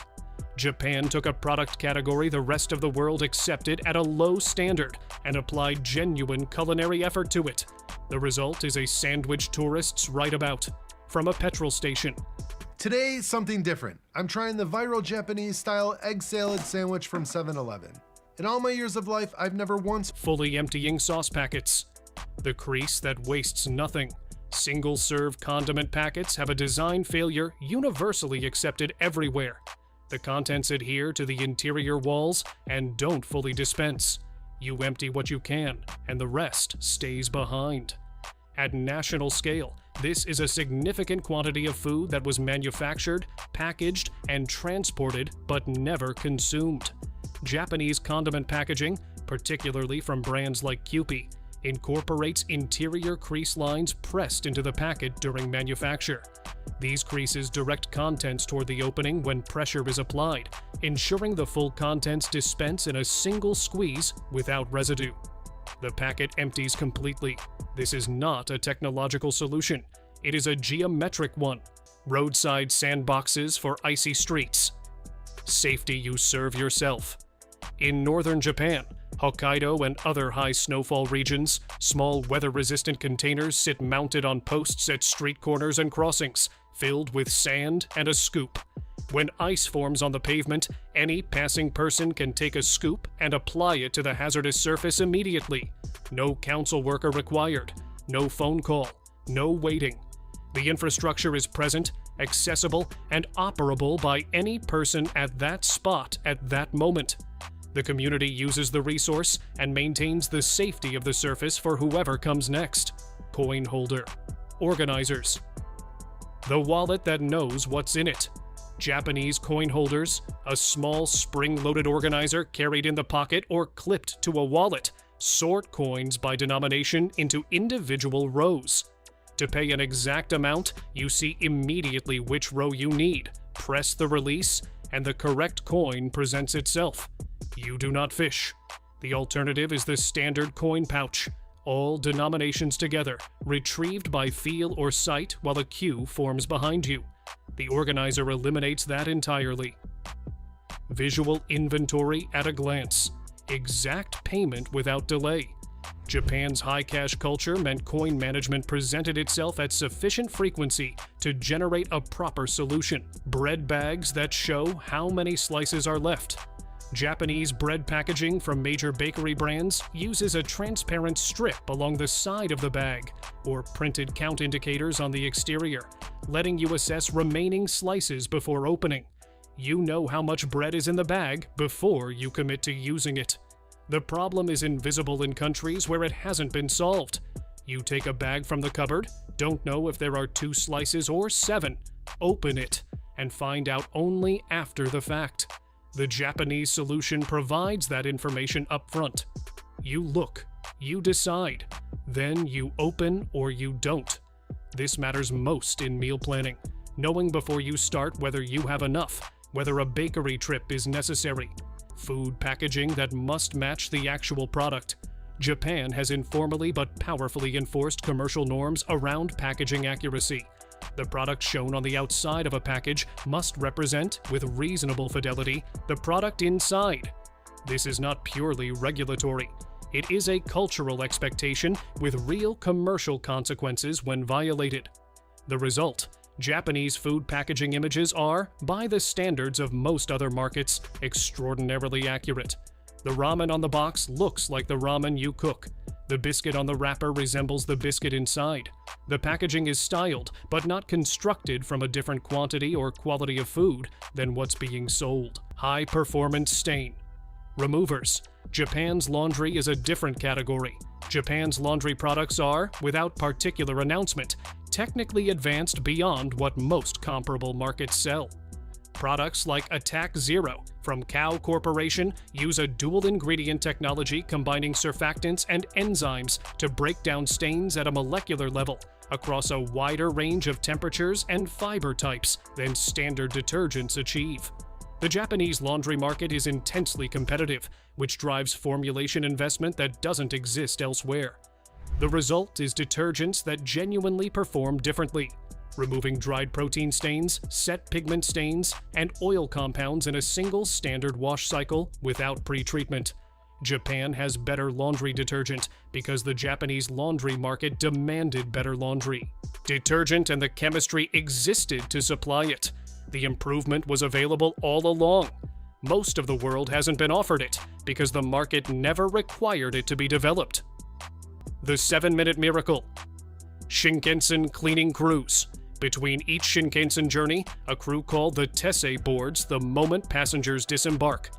Japan took a product category the rest of the world accepted at a low standard and applied genuine culinary effort to it. The result is a sandwich tourists write about, from a petrol station. Today, something different. I'm trying the viral Japanese-style egg salad sandwich from 7-Eleven. In all my years of life, I've never once fully emptying sauce packets. The crease that wastes nothing. Single-serve condiment packets have a design failure universally accepted everywhere. The contents adhere to the interior walls and don't fully dispense. You empty what you can, and the rest stays behind. At national scale, this is a significant quantity of food that was manufactured, packaged, and transported but never consumed. Japanese condiment packaging, particularly from brands like Kewpie, incorporates interior crease lines pressed into the packet during manufacture. These creases direct contents toward the opening when pressure is applied, ensuring the full contents dispense in a single squeeze without residue. The packet empties completely. This is not a technological solution. It is a geometric one. Roadside sandboxes for icy streets. Safety you serve yourself. In northern Japan, Hokkaido and other high snowfall regions, small weather-resistant containers sit mounted on posts at street corners and crossings, filled with sand and a scoop. When ice forms on the pavement, any passing person can take a scoop and apply it to the hazardous surface immediately. No council worker required, no phone call, no waiting. The infrastructure is present, accessible, and operable by any person at that spot at that moment. The community uses the resource and maintains the safety of the surface for whoever comes next. Coin holder. Organizers. The wallet that knows what's in it. Japanese coin holders, a small spring-loaded organizer carried in the pocket or clipped to a wallet, sort coins by denomination into individual rows. To pay an exact amount, you see immediately which row you need, press the release, and the correct coin presents itself. You do not fish. The alternative is the standard coin pouch, all denominations together, retrieved by feel or sight while a queue forms behind you. The organizer eliminates that entirely. visual inventory at a glance, exact payment without delay. Japan's high cash culture meant coin management presented itself at sufficient frequency to generate a proper solution. Bread bags that show how many slices are left. Japanese bread packaging from major bakery brands uses a transparent strip along the side of the bag, or printed count indicators on the exterior, letting you assess remaining slices before opening. You know how much bread is in the bag before you commit to using it. The problem is invisible in countries where it hasn't been solved. You take a bag from the cupboard, don't know if there are 2 slices or 7, open it, and find out only after the fact. The Japanese solution provides that information up front. You look, you decide, then you open or you don't. This matters most in meal planning, knowing before you start whether you have enough, whether a bakery trip is necessary. Food packaging that must match the actual product. Japan has informally but powerfully enforced commercial norms around packaging accuracy. The product shown on the outside of a package must represent, with reasonable fidelity, the product inside. This is not purely regulatory. It is a cultural expectation with real commercial consequences when violated. The result: Japanese food packaging images are, by the standards of most other markets, extraordinarily accurate. The ramen on the box looks like the ramen you cook. The biscuit on the wrapper resembles the biscuit inside. The packaging is styled, but not constructed from a different quantity or quality of food than what's being sold. High-performance stain. Removers. Japan's laundry is a different category. Japan's laundry products are, without particular announcement, technically advanced beyond what most comparable markets sell. Products like Attack Zero from Cow Corporation use a dual-ingredient technology combining surfactants and enzymes to break down stains at a molecular level across a wider range of temperatures and fiber types than standard detergents achieve. The Japanese laundry market is intensely competitive, which drives formulation investment that doesn't exist elsewhere. The result is detergents that genuinely perform differently, removing dried protein stains, set pigment stains, and oil compounds in a single standard wash cycle without pre-treatment. Japan has better laundry detergent because the Japanese laundry market demanded better laundry. Detergent and the chemistry existed to supply it. The improvement was available all along. Most of the world hasn't been offered it because the market never required it to be developed. The 7-minute miracle. Shinkansen cleaning crews. Between each Shinkansen journey, a crew called the Tessei boards the moment passengers disembark.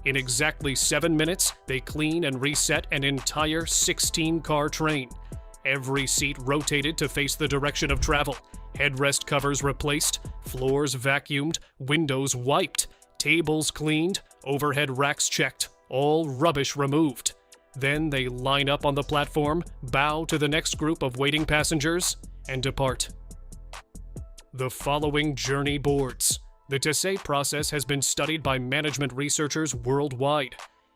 In exactly 7 minutes, they clean and reset an entire 16-car train. Every seat rotated to face the direction of travel, headrest covers replaced, floors vacuumed, windows wiped, tables cleaned, overhead racks checked, all rubbish removed. Then they line up on the platform, bow to the next group of waiting passengers, and depart. The following journey boards. The Tessei process has been studied by management researchers worldwide.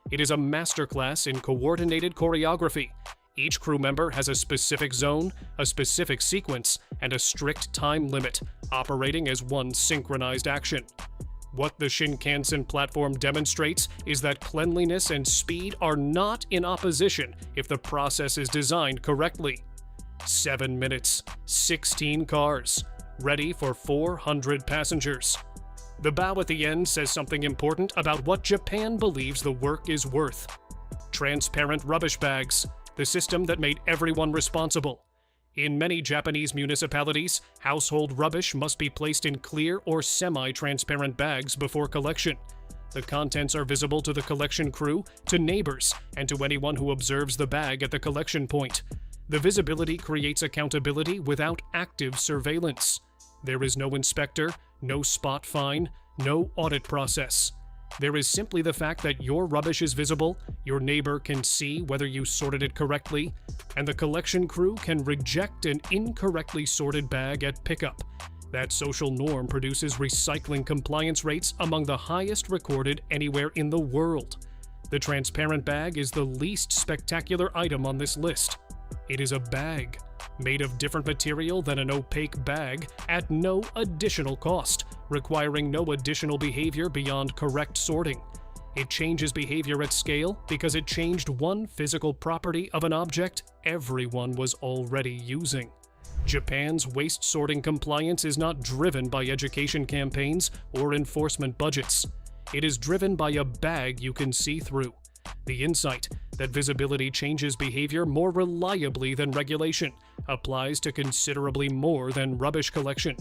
It is a masterclass in coordinated choreography. Each crew member has a specific zone, a specific sequence, and a strict time limit, operating as one synchronized action. What the Shinkansen platform demonstrates is that cleanliness and speed are not in opposition if the process is designed correctly. 7 minutes, 16 cars, ready for 400 passengers. The bow at the end says something important about what Japan believes the work is worth. Transparent rubbish bags, the system that made everyone responsible. In many Japanese municipalities, household rubbish must be placed in clear or semi-transparent bags before collection. The contents are visible to the collection crew, to neighbors, and to anyone who observes the bag at the collection point. The visibility creates accountability without active surveillance. There is no inspector, no spot fine, no audit process. There is simply the fact that your rubbish is visible, your neighbor can see whether you sorted it correctly, and the collection crew can reject an incorrectly sorted bag at pickup. That social norm produces recycling compliance rates among the highest recorded anywhere in the world. The transparent bag is the least spectacular item on this list. It is a bag, made of different material than an opaque bag, at no additional cost, requiring no additional behavior beyond correct sorting. It changes behavior at scale because it changed one physical property of an object everyone was already using. Japan's waste sorting compliance is not driven by education campaigns or enforcement budgets. It is driven by a bag you can see through. The insight that visibility changes behavior more reliably than regulation applies to considerably more than rubbish collection.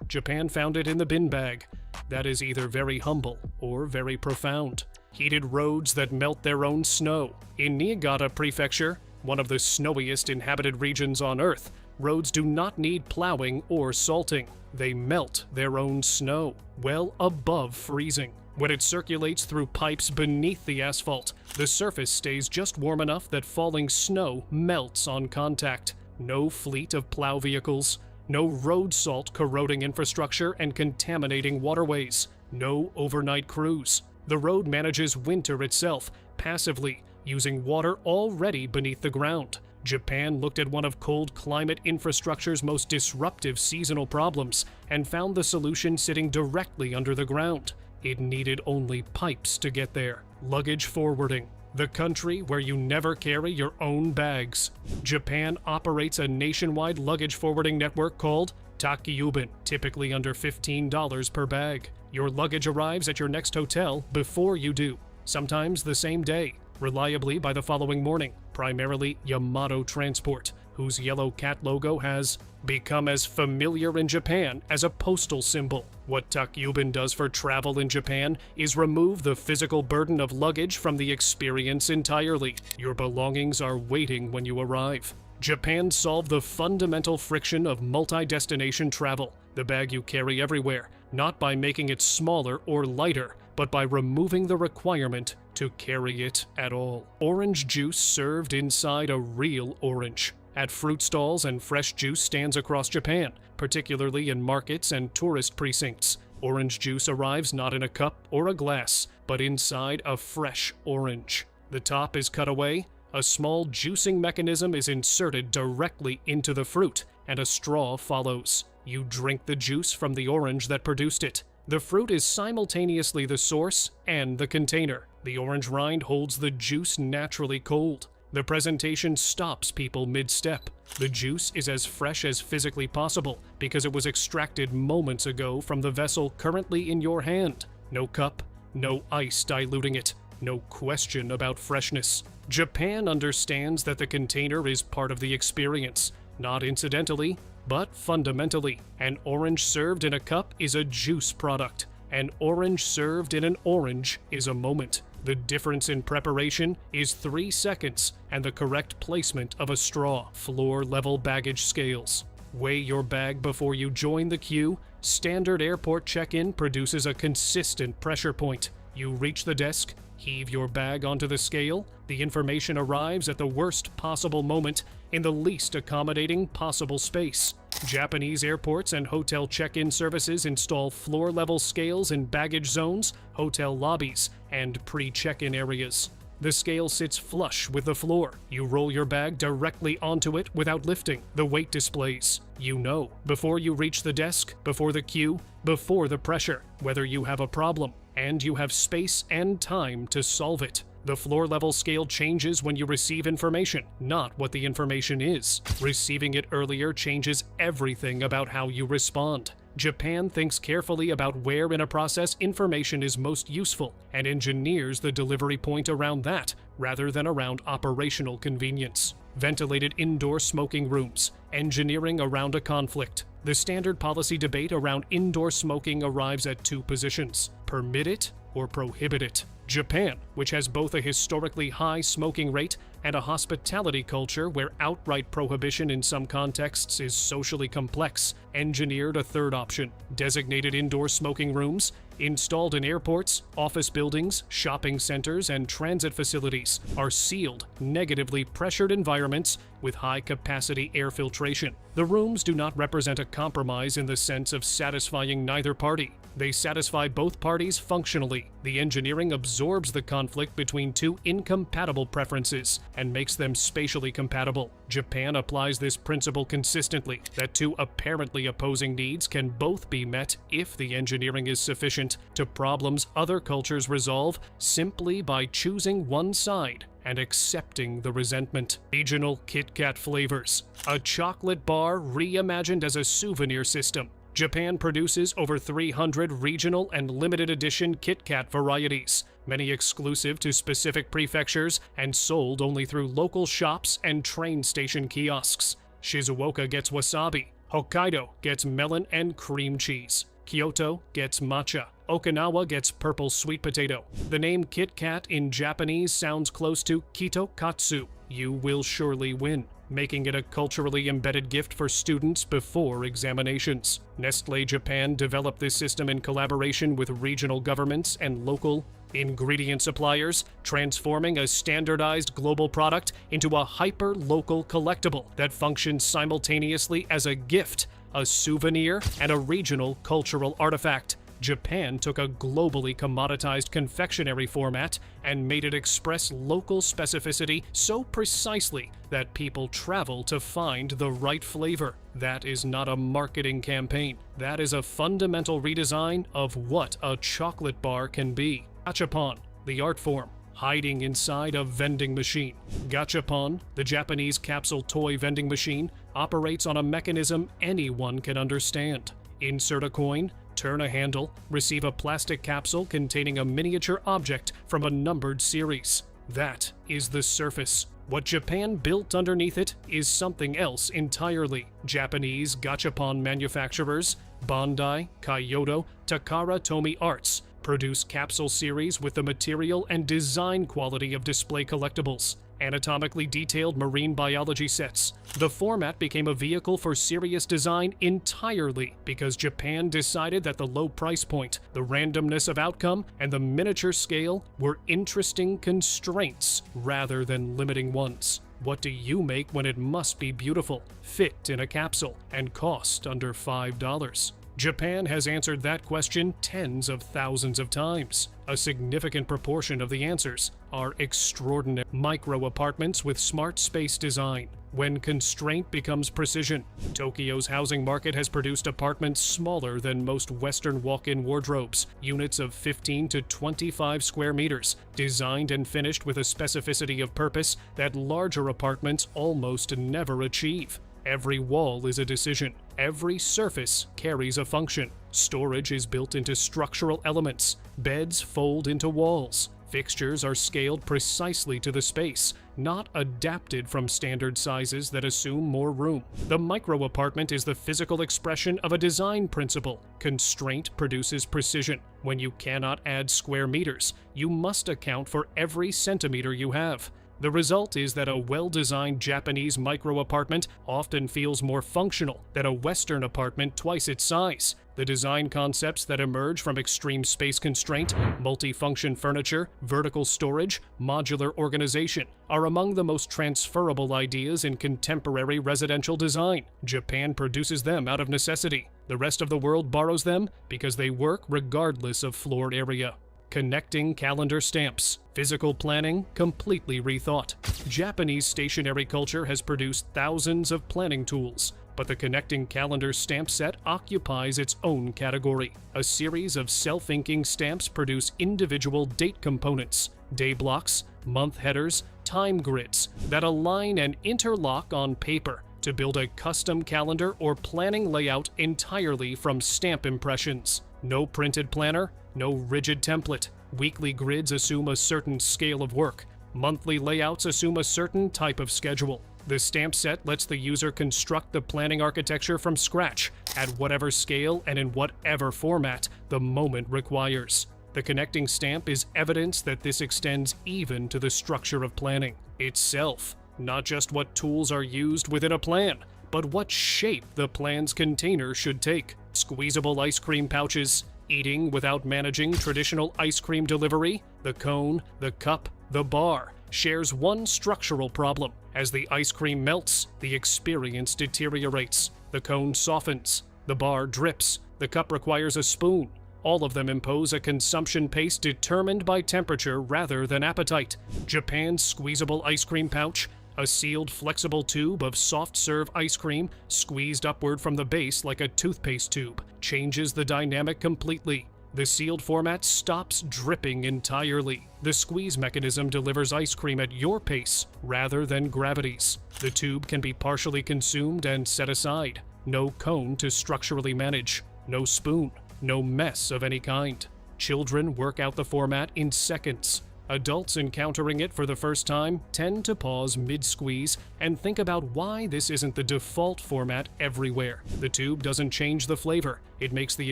Japan found it in the bin bag. That is either very humble or very profound. Heated roads that melt their own snow. In Niigata Prefecture, one of the snowiest inhabited regions on Earth, roads do not need plowing or salting. They melt their own snow, well above freezing. When it circulates through pipes beneath the asphalt, the surface stays just warm enough that falling snow melts on contact. No fleet of plow vehicles, no road salt corroding infrastructure and contaminating waterways, no overnight crews. The road manages winter itself, passively, using water already beneath the ground. Japan looked at one of cold climate infrastructure's most disruptive seasonal problems and found the solution sitting directly under the ground. It needed only pipes to get there. Luggage forwarding. The country where you never carry your own bags. Japan operates a nationwide luggage forwarding network called Takyuben, typically under $15 per bag. Your luggage arrives at your next hotel before you do, sometimes the same day, reliably by the following morning. Primarily Yamato Transport, whose yellow cat logo has become as familiar in Japan as a postal symbol. What Takyuben does for travel in Japan is remove the physical burden of luggage from the experience entirely. Your belongings are waiting when you arrive. Japan solved the fundamental friction of multi-destination travel, the bag you carry everywhere, not by making it smaller or lighter, but by removing the requirement to carry it at all. Orange juice served inside a real orange. At fruit stalls and fresh juice stands across Japan, particularly in markets and tourist precincts. Orange juice arrives not in a cup or a glass, but inside a fresh orange. The top is cut away, a small juicing mechanism is inserted directly into the fruit, and a straw follows. You drink the juice from the orange that produced it. The fruit is simultaneously the source and the container. The orange rind holds the juice naturally cold. The presentation stops people mid-step. The juice is as fresh as physically possible because it was extracted moments ago from the vessel currently in your hand. No cup, no ice diluting it, no question about freshness. Japan understands that the container is part of the experience, not incidentally, but fundamentally. An orange served in a cup is a juice product. An orange served in an orange is a moment. The difference in preparation is 3 seconds and the correct placement of a straw. Floor-level baggage scales. Weigh your bag before you join the queue. Standard airport check-in produces a consistent pressure point. You reach the desk, heave your bag onto the scale. The information arrives at the worst possible moment in the least accommodating possible space. Japanese airports and hotel check-in services install floor-level scales in baggage zones, hotel lobbies, and pre-check-in areas. The scale sits flush with the floor. You roll your bag directly onto it without lifting. The weight displays. You know, before you reach the desk, before the queue, before the pressure, whether you have a problem, and you have space and time to solve it. The floor-level scale changes when you receive information, not what the information is. Receiving it earlier changes everything about how you respond. Japan thinks carefully about where in a process information is most useful and engineers the delivery point around that rather than around operational convenience. Ventilated indoor smoking rooms, engineering around a conflict. The standard policy debate around indoor smoking arrives at 2 positions: permit it or prohibit it. Japan, which has both a historically high smoking rate and a hospitality culture where outright prohibition in some contexts is socially complex, engineered a third option: designated indoor smoking rooms, installed in airports, office buildings, shopping centers, and transit facilities, are sealed, negatively pressured environments with high-capacity air filtration. The rooms do not represent a compromise in the sense of satisfying neither party. They satisfy both parties functionally. The engineering absorbs the conflict between two incompatible preferences and makes them spatially compatible. Japan applies this principle consistently, that two apparently opposing needs can both be met if the engineering is sufficient to problems other cultures resolve simply by choosing one side and accepting the resentment. Regional KitKat flavors. A chocolate bar reimagined as a souvenir system. Japan produces over 300 regional and limited edition KitKat varieties, many exclusive to specific prefectures and sold only through local shops and train station kiosks. Shizuoka gets wasabi. Hokkaido gets melon and cream cheese. Kyoto gets matcha. Okinawa gets purple sweet potato. The name KitKat in Japanese sounds close to Kitokatsu. You will surely win, making it a culturally embedded gift for students before examinations. Nestlé Japan developed this system in collaboration with regional governments and local ingredient suppliers, transforming a standardized global product into a hyper-local collectible that functions simultaneously as a gift, a souvenir, and a regional cultural artifact. Japan took a globally commoditized confectionery format and made it express local specificity so precisely that people travel to find the right flavor. That is not a marketing campaign. That is a fundamental redesign of what a chocolate bar can be. Gachapon, the art form, hiding inside a vending machine. Gachapon, the Japanese capsule toy vending machine, operates on a mechanism anyone can understand. Insert a coin, turn a handle, receive a plastic capsule containing a miniature object from a numbered series. That is the surface. What Japan built underneath it is something else entirely. Japanese Gachapon manufacturers, Bandai, Kyoto, Takara Tomy Arts, produce capsule series with the material and design quality of display collectibles. Anatomically detailed marine biology sets. The format became a vehicle for serious design entirely because Japan decided that the low price point, the randomness of outcome, and the miniature scale were interesting constraints rather than limiting ones. What do you make when it must be beautiful, fit in a capsule, and cost under $5? Japan has answered that question tens of thousands of times. A significant proportion of the answers are extraordinary micro apartments with smart space design. When constraint becomes precision, Tokyo's housing market has produced apartments smaller than most Western walk-in wardrobes, units of 15 to 25 square meters, designed and finished with a specificity of purpose that larger apartments almost never achieve. Every wall is a decision. Every surface carries a function. Storage is built into structural elements. Beds fold into walls. Fixtures are scaled precisely to the space, not adapted from standard sizes that assume more room. The micro-apartment is the physical expression of a design principle. Constraint produces precision. When you cannot add square meters, you must account for every centimeter you have. The result is that a well-designed Japanese micro-apartment often feels more functional than a Western apartment twice its size. The design concepts that emerge from extreme space constraint, multifunction furniture, vertical storage, modular organization are among the most transferable ideas in contemporary residential design. Japan produces them out of necessity. The rest of the world borrows them because they work regardless of floor area. Connecting calendar stamps. Physical planning completely rethought. Japanese stationery culture has produced thousands of planning tools, but the connecting calendar stamp set occupies its own category. A series of self-inking stamps produce individual date components, day blocks, month headers, time grids that align and interlock on paper to build a custom calendar or planning layout entirely from stamp impressions. No printed planner, no rigid template. Weekly grids assume a certain scale of work. Monthly layouts assume a certain type of schedule. The stamp set lets the user construct the planning architecture from scratch, at whatever scale and in whatever format the moment requires. The connecting stamp is evidence that this extends even to the structure of planning itself, not just what tools are used within a plan, but what shape the plan's container should take. Squeezable ice cream pouches, eating without managing traditional ice cream delivery, the cone, the cup, the bar, shares one structural problem. As the ice cream melts, the experience deteriorates. The cone softens. The bar drips. The cup requires a spoon. All of them impose a consumption pace determined by temperature rather than appetite. Japan's squeezable ice cream pouch, a sealed flexible tube of soft-serve ice cream squeezed upward from the base like a toothpaste tube, changes the dynamic completely. The sealed format stops dripping entirely. The squeeze mechanism delivers ice cream at your pace rather than gravity's. The tube can be partially consumed and set aside. No cone to structurally manage. No spoon. No mess of any kind. Children work out the format in seconds. Adults encountering it for the first time tend to pause mid-squeeze and think about why this isn't the default format everywhere. The tube doesn't change the flavor. It makes the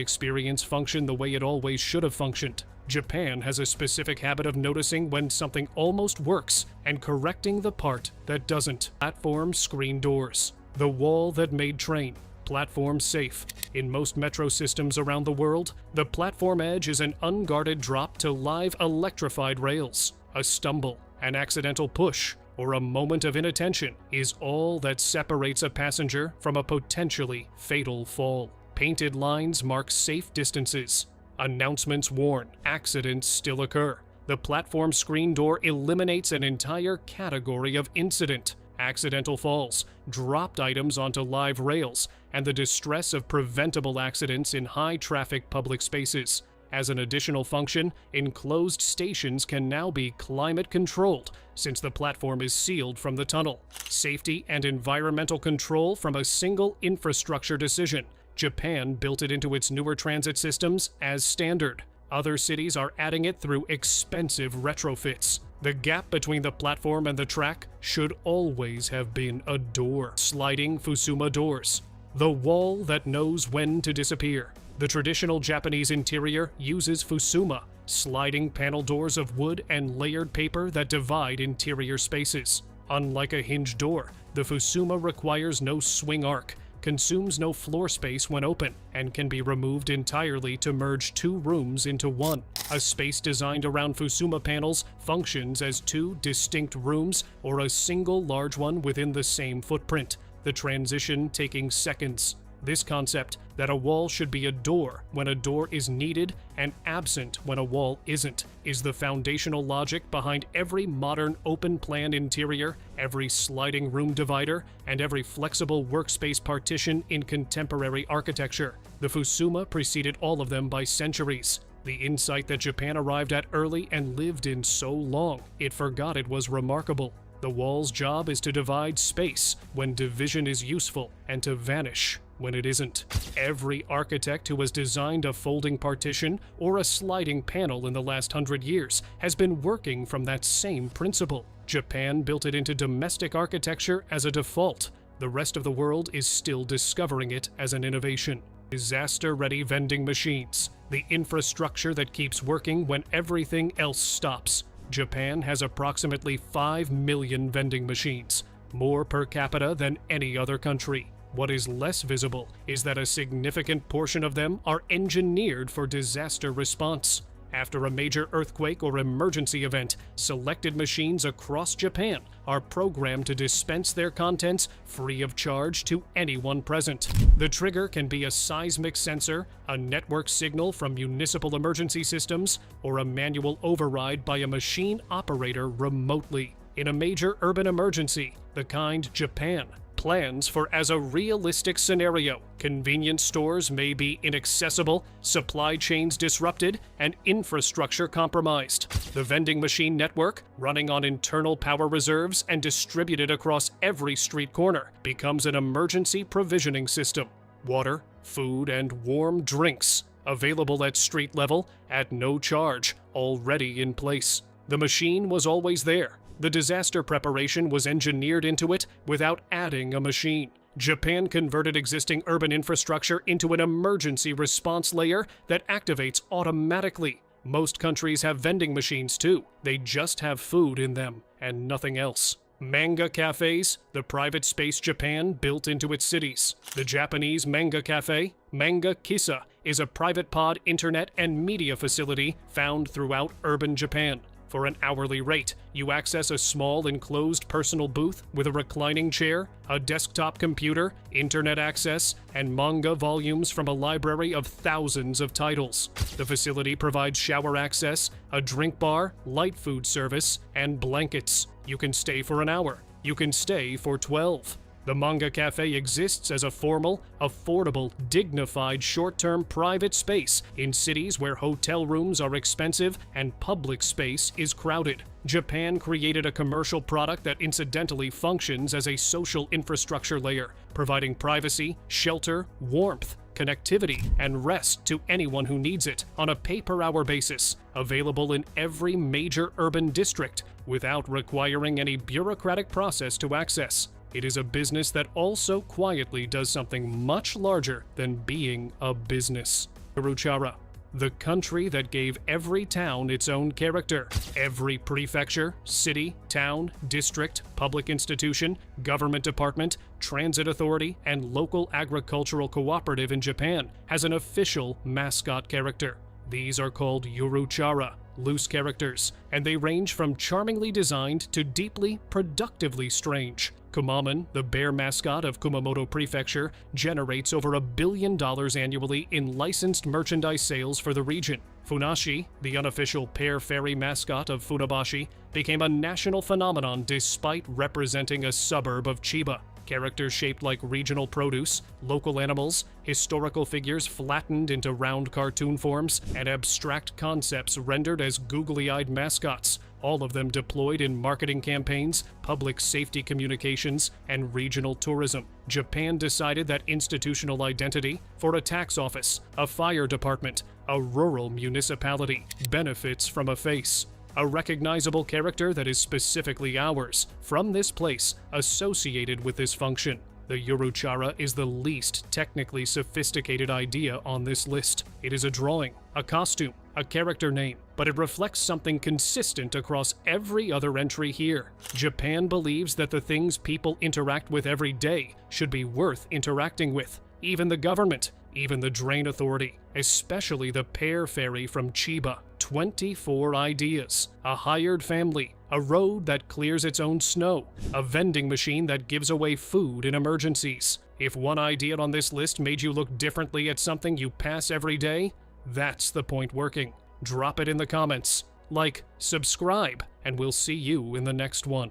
experience function the way it always should have functioned. Japan has a specific habit of noticing when something almost works and correcting the part that doesn't. Platform screen doors. The wall that made train. Platform safe. In most metro systems around the world, the platform edge is an unguarded drop to live electrified rails. A stumble, an accidental push, or a moment of inattention is all that separates a passenger from a potentially fatal fall. Painted lines mark safe distances. Announcements warn accidents still occur. The platform screen door eliminates an entire category of incident. Accidental falls, dropped items onto live rails, and the distress of preventable accidents in high-traffic public spaces. As an additional function, enclosed stations can now be climate-controlled, since the platform is sealed from the tunnel. Safety and environmental control from a single infrastructure decision. Japan built it into its newer transit systems as standard. Other cities are adding it through expensive retrofits. The gap between the platform and the track should always have been a door. Sliding Fusuma doors. The wall that knows when to disappear. The traditional Japanese interior uses Fusuma, sliding panel doors of wood and layered paper that divide interior spaces. Unlike a hinged door, the Fusuma requires no swing arc, consumes no floor space when open, and can be removed entirely to merge two rooms into one. A space designed around Fusuma panels functions as two distinct rooms or a single large one within the same footprint, the transition taking seconds. This concept, that a wall should be a door when a door is needed and absent when a wall isn't, is the foundational logic behind every modern open-plan interior, every sliding room divider, and every flexible workspace partition in contemporary architecture. The Fusuma preceded all of them by centuries. The insight that Japan arrived at early and lived in so long, it forgot it was remarkable. The wall's job is to divide space when division is useful and to vanish when it isn't. Every architect who has designed a folding partition or a sliding panel in the last 100 years has been working from that same principle. Japan built it into domestic architecture as a default. The rest of the world is still discovering it as an innovation. Disaster-ready vending machines, the infrastructure that keeps working when everything else stops. Japan has approximately 5 million vending machines, more per capita than any other country. What is less visible is that a significant portion of them are engineered for disaster response. After a major earthquake or emergency event, selected machines across Japan are programmed to dispense their contents free of charge to anyone present. The trigger can be a seismic sensor, a network signal from municipal emergency systems, or a manual override by a machine operator remotely. In a major urban emergency, the kind Japan plans for as a realistic scenario, convenience stores may be inaccessible, supply chains disrupted, and infrastructure compromised. The vending machine network, running on internal power reserves and distributed across every street corner, becomes an emergency provisioning system. Water, food, and warm drinks, available at street level at no charge, already in place. The machine was always there. The disaster preparation was engineered into it without adding a machine. Japan converted existing urban infrastructure into an emergency response layer that activates automatically. Most countries have vending machines too. They just have food in them and nothing else. Manga cafes, the private space Japan built into its cities. The Japanese Manga cafe, Manga Kissa, is a private pod internet and media facility found throughout urban Japan. For an hourly rate, you access a small enclosed personal booth with a reclining chair, a desktop computer, internet access, and manga volumes from a library of thousands of titles. The facility provides shower access, a drink bar, light food service, and blankets. You can stay for an hour. You can stay for 12. The Manga Cafe exists as a formal, affordable, dignified short-term private space in cities where hotel rooms are expensive and public space is crowded. Japan created a commercial product that incidentally functions as a social infrastructure layer, providing privacy, shelter, warmth, connectivity, and rest to anyone who needs it on a pay-per-hour basis, available in every major urban district without requiring any bureaucratic process to access. It is a business that also quietly does something much larger than being a business. Yuruchara, the country that gave every town its own character. Every prefecture, city, town, district, public institution, government department, transit authority, and local agricultural cooperative in Japan has an official mascot character. These are called Yuruchara, loose characters, and they range from charmingly designed to deeply, productively strange. Kumaman, the bear mascot of Kumamoto Prefecture, generates over $1 billion annually in licensed merchandise sales for the region. Funashi, the unofficial pear fairy mascot of Funabashi, became a national phenomenon despite representing a suburb of Chiba. Characters shaped like regional produce, local animals, historical figures flattened into round cartoon forms, and abstract concepts rendered as googly-eyed mascots, all of them deployed in marketing campaigns, public safety communications, and regional tourism. Japan decided that institutional identity for a tax office, a fire department, a rural municipality benefits from a face. A recognizable character that is specifically ours, from this place, associated with this function. The Yuruchara is the least technically sophisticated idea on this list. It is a drawing, a costume, a character name, but it reflects something consistent across every other entry here. Japan believes that the things people interact with every day should be worth interacting with. Even the government, even the drain authority, especially the pear fairy from Chiba. 24 ideas, a hired family, a road that clears its own snow, a vending machine that gives away food in emergencies. If one idea on this list made you look differently at something you pass every day, that's the point working. Drop it in the comments. Like, subscribe, and we'll see you in the next one.